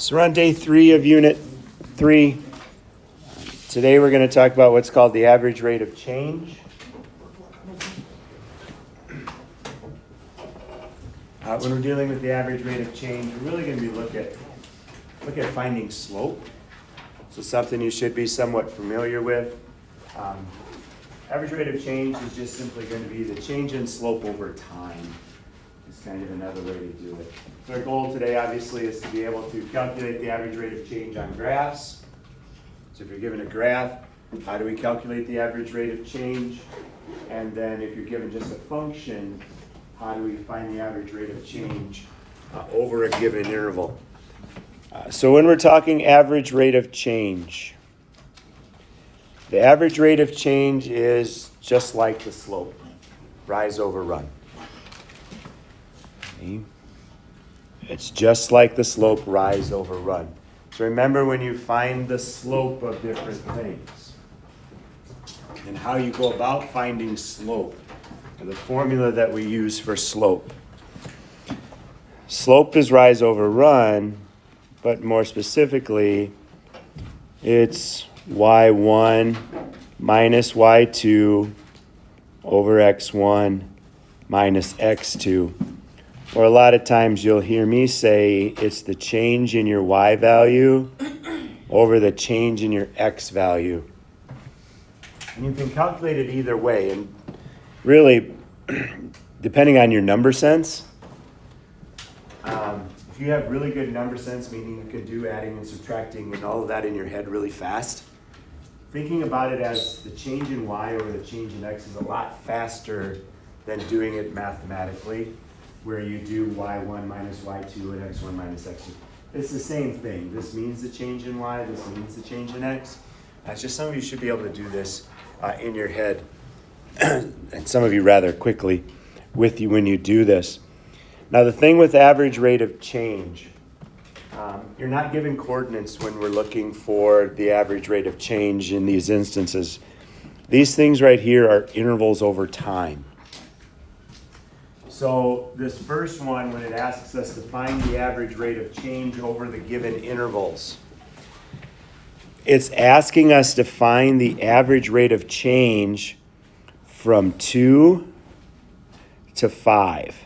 So we're on day 3 of Unit 3. Today we're going to talk about what's called the average rate of change. When we're dealing with the average rate of change, we're really going to be look at finding slope. So something you should be somewhat familiar with. Average rate of change is just simply going to be the change in slope over time. It's kind of another way to do it. So our goal today obviously is to be able to calculate the average rate of change on graphs. So if you're given a graph, how do we calculate the average rate of change? And then if you're given just a function, how do we find the average rate of change over a given interval? So when we're talking average rate of change, the average rate of change is just like the slope, rise over run. Okay. It's just like the slope, rise over run. So remember when you find the slope of different things and how you go about finding slope, the formula that we use for slope. Slope is rise over run, but more specifically, it's y1 minus y2 over x1 minus x2. Or a lot of times you'll hear me say it's the change in your y value over the change in your x value. And you can calculate it either way. And really, depending on your number sense, if you have really good number sense, meaning you can do adding and subtracting and all of that in your head really fast, thinking about it as the change in y over the change in x is a lot faster than doing it mathematically, where you do y1 minus y2 and x1 minus x2. It's the same thing. This means the change in y, this means the change in x. It's just some of you should be able to do this in your head, and some of you rather quickly with you when you do this. Now the thing with average rate of change, you're not given coordinates when we're looking for the average rate of change in these instances. These things right here are intervals over time. So this first one, when it asks us to find the average rate of change over the given intervals, it's asking us to find the average rate of change from 2 to 5.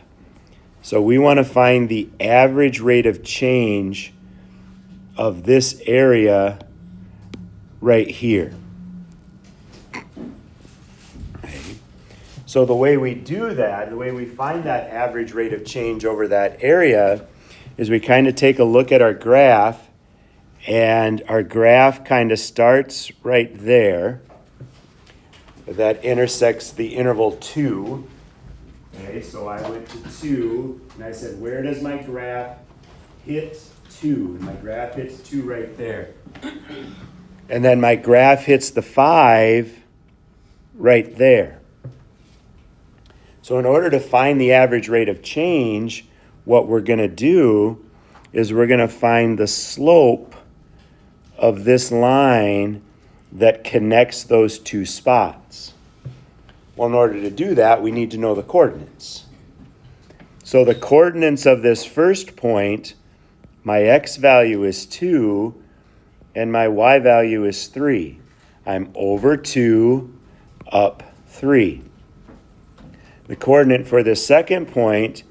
So we want to find the average rate of change of this area right here. So the way we do that, the way we find that average rate of change over that area, is we kind of take a look at our graph, and our graph kind of starts right there. That intersects the interval 2. Okay, so I went to 2, and I said, where does my graph hit 2? And my graph hits 2 right there. And then my graph hits the 5 right there. So in order to find the average rate of change, what we're going to do is we're going to find the slope of this line that connects those two spots. Well, in order to do that, we need to know the coordinates. So the coordinates of this first point, my x value is 2 and my y value is 3. I'm over 2, up 3. The coordinate for the second point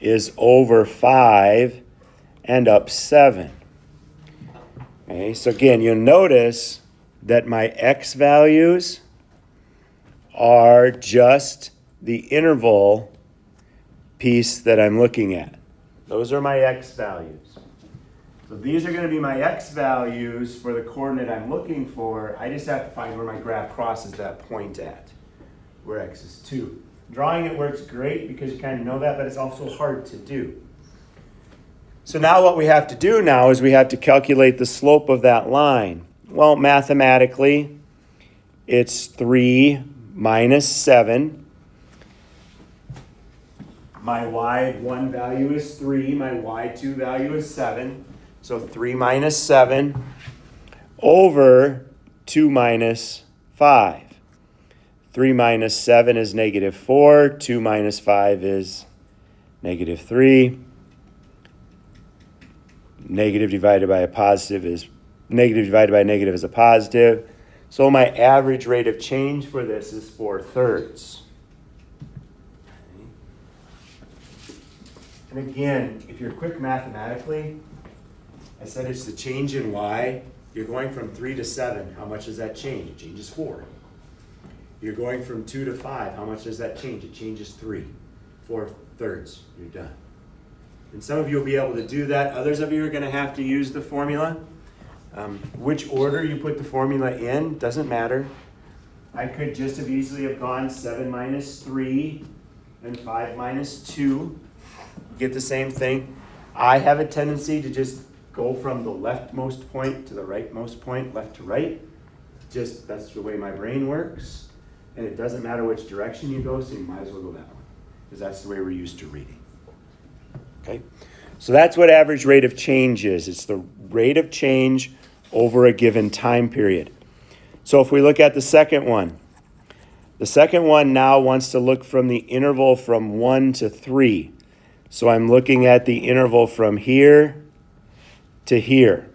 is over 5 and up 7. Okay, so again, you'll notice that my x values are just the interval piece that I'm looking at. Those are my x values. So these are going to be my x values for the coordinate I'm looking for. I just have to find where my graph crosses that point at, where x is 2. Drawing it works great because you kind of know that, but it's also hard to do. So now what we have to do now is we have to calculate the slope of that line. Well, mathematically, it's 3 minus 7. My y1 value is 3. My y2 value is 7. So 3 minus 7 over 2 minus 5. 3 minus 7 is negative 4. 2 minus 5 is negative 3. Negative divided by a positive is negative divided by a negative is a positive. So my average rate of change for this is 4/3. And again, if you're quick mathematically, I said it's the change in y. You're going from 3 to 7. How much does that change? It changes 4. You're going from 2 to 5. How much does that change? It changes 3. 4/3. You're done. And some of you will be able to do that. Others of you are going to have to use the formula. Which order you put the formula in doesn't matter. I could just have easily have gone 7 minus 3 and 5 minus 2. Get the same thing. I have a tendency to just go from the leftmost point to the rightmost point, left to right. Just that's the way my brain works. And it doesn't matter which direction you go, so you might as well go that way. Because that's the way we're used to reading. Okay? So that's what average rate of change is. It's the rate of change over a given time period. So if we look at the second one now wants to look from the interval from 1 to 3. So I'm looking at the interval from here to here.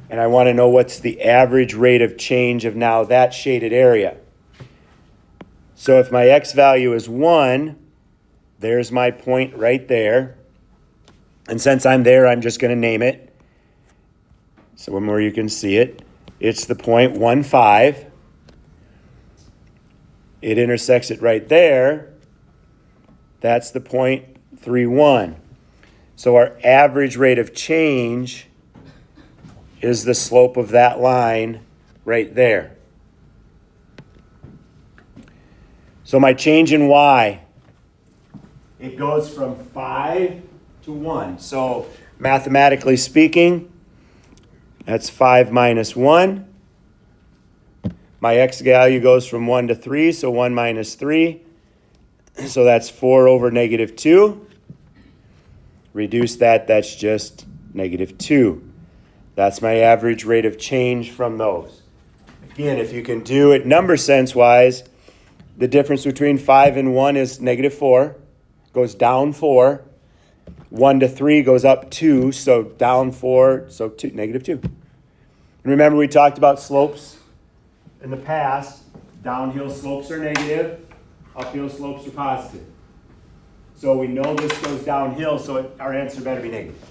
And I want to know what's the average rate of change of now that shaded area. So if my x value is 1, there's my point right there. And since I'm there, I'm just going to name it. So one more you can see it. It's the point 1, 5. It intersects it right there. That's the point 3, 1. So our average rate of change is the slope of that line right there. So my change in y, it goes from 5 to 1. So mathematically speaking, that's 5 minus 1. My x value goes from 1 to 3, so 1 minus 3. So that's 4 over negative 2. Reduce that, that's just negative 2. That's my average rate of change from those. Again, if you can do it number sense wise, the difference between 5 and 1 is negative 4. Goes down 4. 1 to 3 goes up 2, so down 4, so negative 2. And remember we talked about slopes in the past. Downhill slopes are negative, uphill slopes are positive. So we know this goes downhill, so our answer better be negative.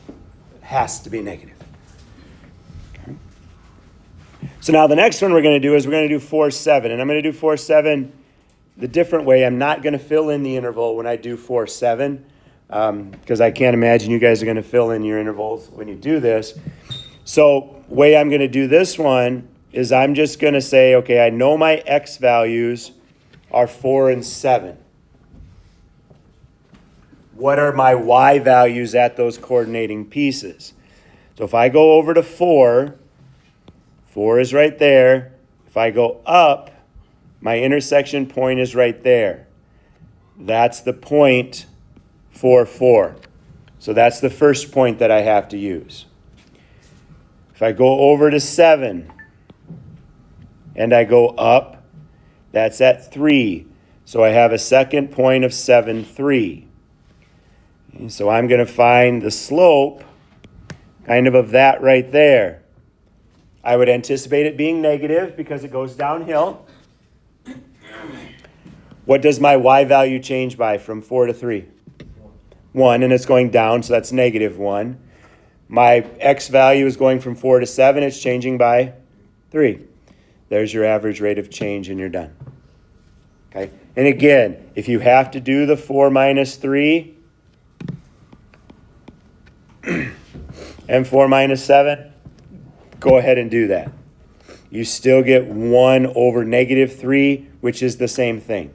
It has to be negative. Okay. So now the next one we're going to do is we're going to do 4, 7. And I'm going to do 4, 7 the different way. I'm not going to fill in the interval when I do 4, 7. Because I can't imagine you guys are going to fill in your intervals when you do this. So way I'm going to do this one is I'm just going to say, okay, I know my x values are 4 and 7. What are my y values at those coordinating pieces? So if I go over to 4, 4 is right there. If I go up, my intersection point is right there. That's the point 4, 4. So that's the first point that I have to use. If I go over to 7 and I go up, that's at 3. So I have a second point of 7, 3. And so I'm going to find the slope kind of that right there. I would anticipate it being negative because it goes downhill. What does my y value change by from 4 to 3? 1, and it's going down, so that's negative 1. My x value is going from 4 to 7. It's changing by 3. There's your average rate of change, and you're done. Okay? And again, if you have to do the 4 minus 3 and 4 minus 7, go ahead and do that. You still get 1 over negative 3, which is the same thing.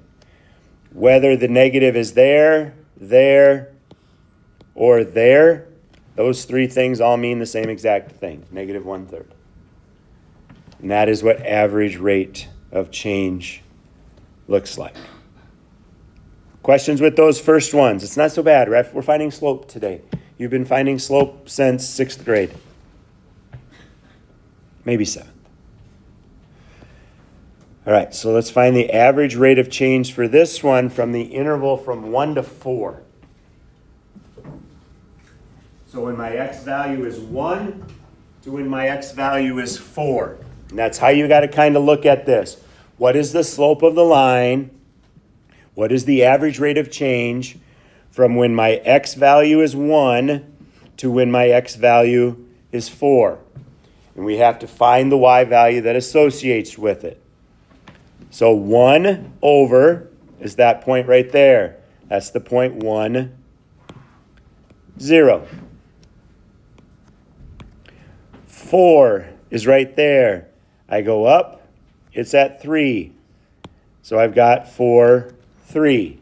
Whether the negative is there, or there, those three things all mean the same exact thing, negative 1/3. And that is what average rate of change looks like. Questions with those first ones? It's not so bad. We're finding slope today. You've been finding slope since 6th grade. Maybe 7th. All right, so let's find the average rate of change for this one from the interval from 1 to 4. So when my x value is 1 to when my x value is 4. And that's how you got to kind of look at this. What is the slope of the line? What is the average rate of change from when my x value is 1 to when my x value is 4? And we have to find the y value that associates with it. So 1 over is that point right there. That's the point 1, 0. 4 is right there. I go up, it's at 3. So I've got 4, 3.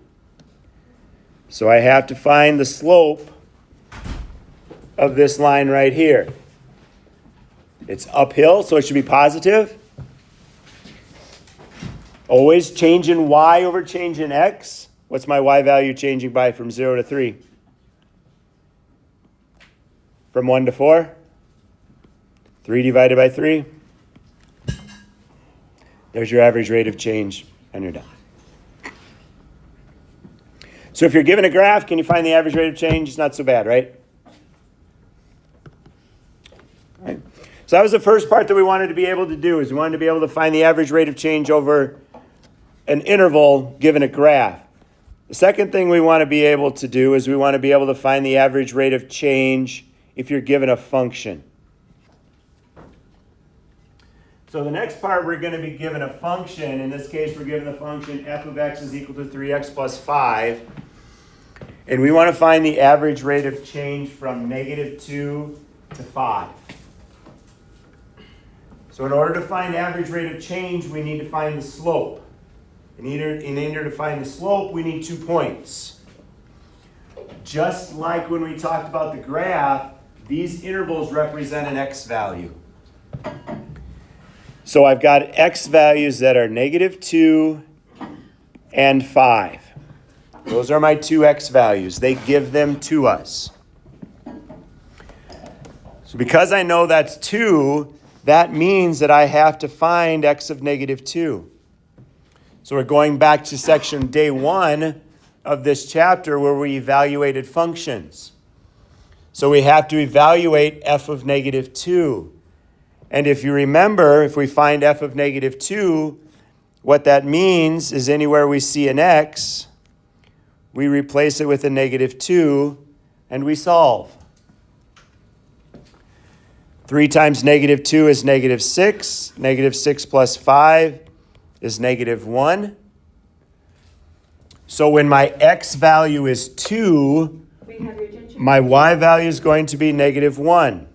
So I have to find the slope of this line right here. It's uphill, so it should be positive. Always change in y over change in x. What's my y value changing by from 0 to 3? From 1 to 4? 3 divided by 3. There's your average rate of change, and you're done. So if you're given a graph, can you find the average rate of change? It's not so bad, right? All right. So that was the first part that we wanted to be able to do, is we wanted to be able to find the average rate of change over an interval given a graph. The second thing we want to be able to do is we want to be able to find the average rate of change if you're given a function. So the next part, we're going to be given a function. In this case, we're given the function f of x is equal to 3x plus 5. And we want to find the average rate of change from -2 to 5. So in order to find average rate of change, we need to find the slope. In order to find the slope, we need 2 points. Just like when we talked about the graph, these intervals represent an x value. So I've got x values that are -2 and 5. Those are my 2 x values. They give them to us. So because I know that's 2, that means that I have to find x of -2. So we're going back to section day 1 of this chapter where we evaluated functions. So we have to evaluate f of -2. And if you remember, if we find f of -2, what that means is anywhere we see an x, we replace it with a -2, and we solve. 3 times -2 is -6. -6 plus 5 is -1. So when my x value is 2, my y value is going to be -1.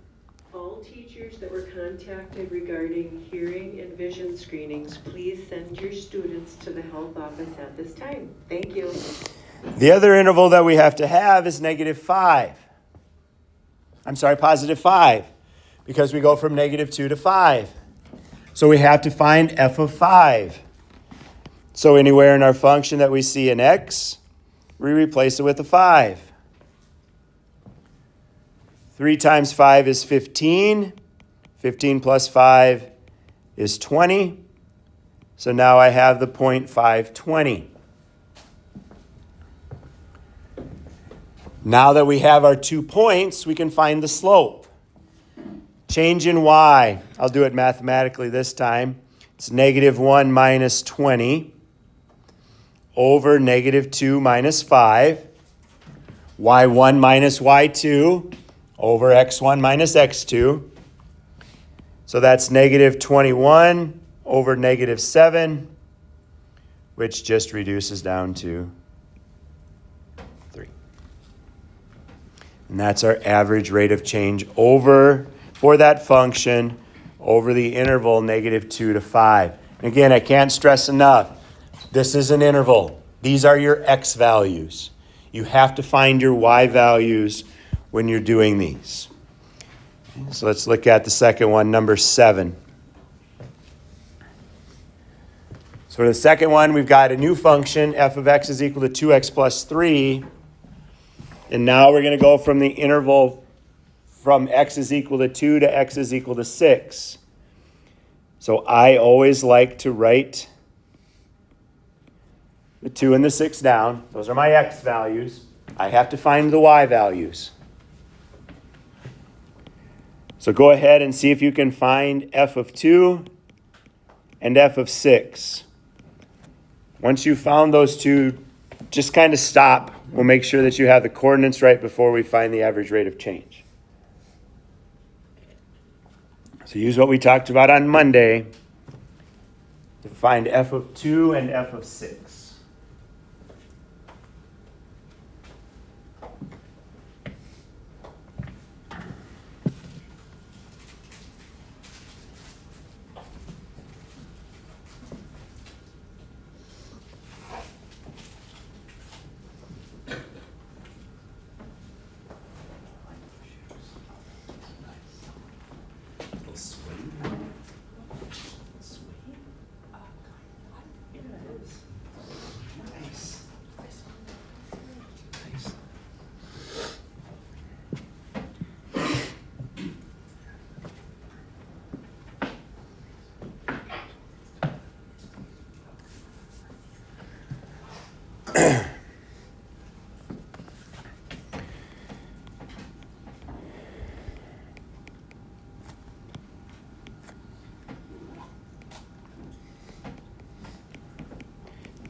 All teachers that were contacted regarding hearing and vision screenings, please send your students to the health office at this time. Thank you. The other interval that we have to have is -5. I'm sorry, +5, because we go from -2 to 5. So we have to find f of 5. So anywhere in our function that we see an x, we replace it with a 5. 3 times 5 is 15. 15 plus 5 is 20. So now I have the point 520. Now that we have our 2 points, we can find the slope. Change in y, I'll do it mathematically this time. It's -1 minus 20 over -2 minus 5. y1 minus y2 over x1 minus x2. So that's -21 over -7, which just reduces down to 3. And that's our average rate of change for that function over the interval -2 to 5. And again, I can't stress enough, this is an interval. These are your x values. You have to find your y values when you're doing these. So let's look at the second one, number 7. So for the second one, we've got a new function, f of x is equal to 2x plus 3. And now we're going to go from the interval from x is equal to 2 to x is equal to 6. So I always like to write the 2 and the 6 down. Those are my x values. I have to find the y values. So go ahead and see if you can find f of 2 and f of 6. Once you've found those two, just kind of stop. We'll make sure that you have the coordinates right before we find the average rate of change. So use what we talked about on Monday to find f of 2 and f of 6.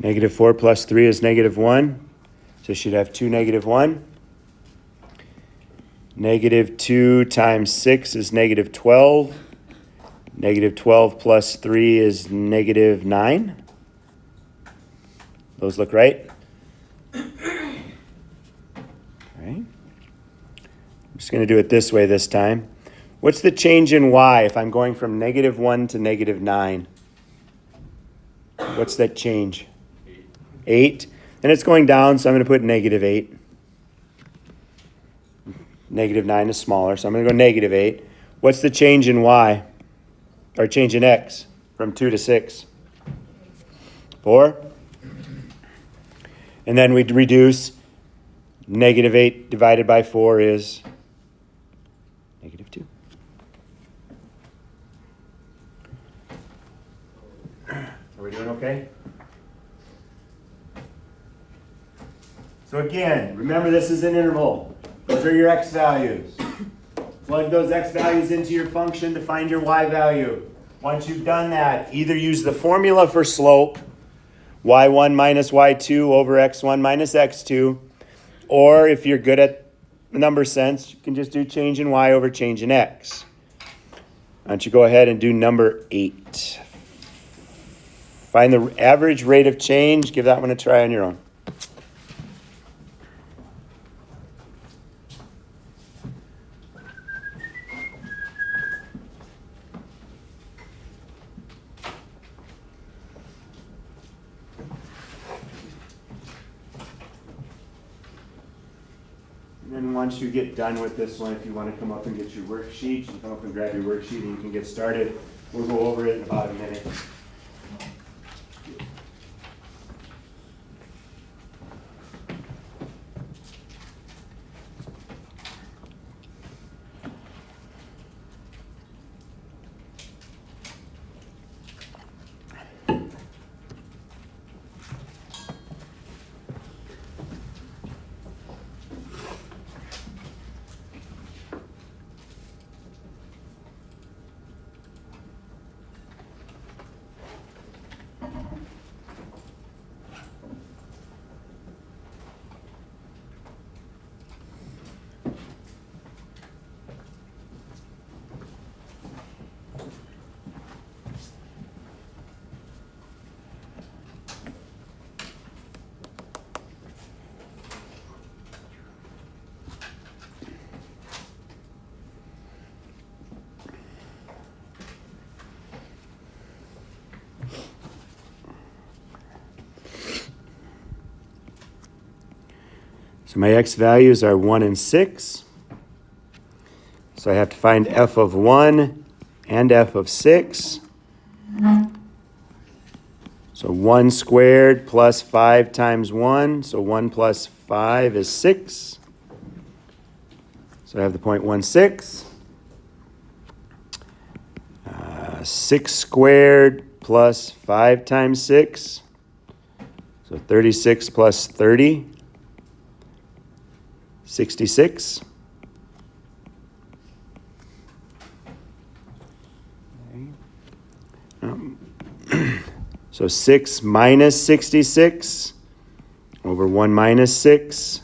Negative 4 plus 3 is negative 1. So you should have 2 negative 1. Negative 2 times 6 is negative 12. Negative 12 plus 3 is negative 9. Those look right? All right. I'm just going to do it this way this time. What's the change in y if I'm going from negative 1 to negative 9? What's that change? 8. And it's going down, so I'm going to put negative 8. Negative 9 is smaller, so I'm going to go negative 8. What's the change in y? Or change in x from 2 to 6? 4. And then we reduce. Negative 8 divided by 4 is negative 2. Are we doing okay? So again, remember this is an interval. Those are your x values. Plug those x values into your function to find your y value. Once you've done that, either use the formula for slope, y1 minus y2 over x1 minus x2, or if you're good at number sense, you can just do change in y over change in x. Why don't you go ahead and do number 8. Find the average rate of change. Give that one a try on your own. And once you get done with this one, if you want to come up and get your worksheet, you can come up and grab your worksheet and you can get started. We'll go over it in about a minute. So my x values are 1 and 6. So I have to find f of 1 and f of 6. So 1 squared plus 5 times 1. So 1 plus 5 is 6. So I have the point 16. 6 squared plus 5 times 6. So 36 plus 30. 66. So 6 minus 66 over 1 minus 6.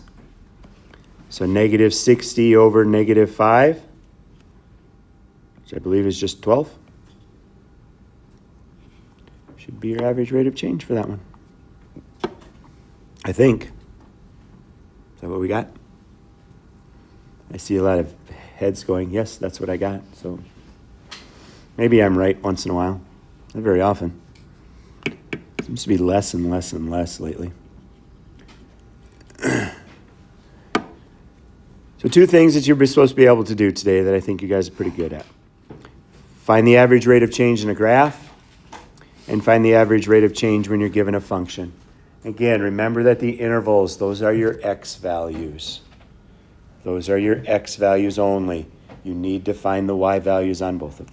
So negative 60 over negative 5, which I believe is just 12. Should be your average rate of change for that one. I think. Is that what we got? I see a lot of heads going, yes, that's what I got. So maybe I'm right once in a while. Not very often. Seems to be less and less and less lately. So 2 things that you're supposed to be able to do today that I think you guys are pretty good at. Find the average rate of change in a graph, and find the average rate of change when you're given a function. Again, remember that the intervals, those are your x values. Those are your x values only. You need to find the y values on both of them.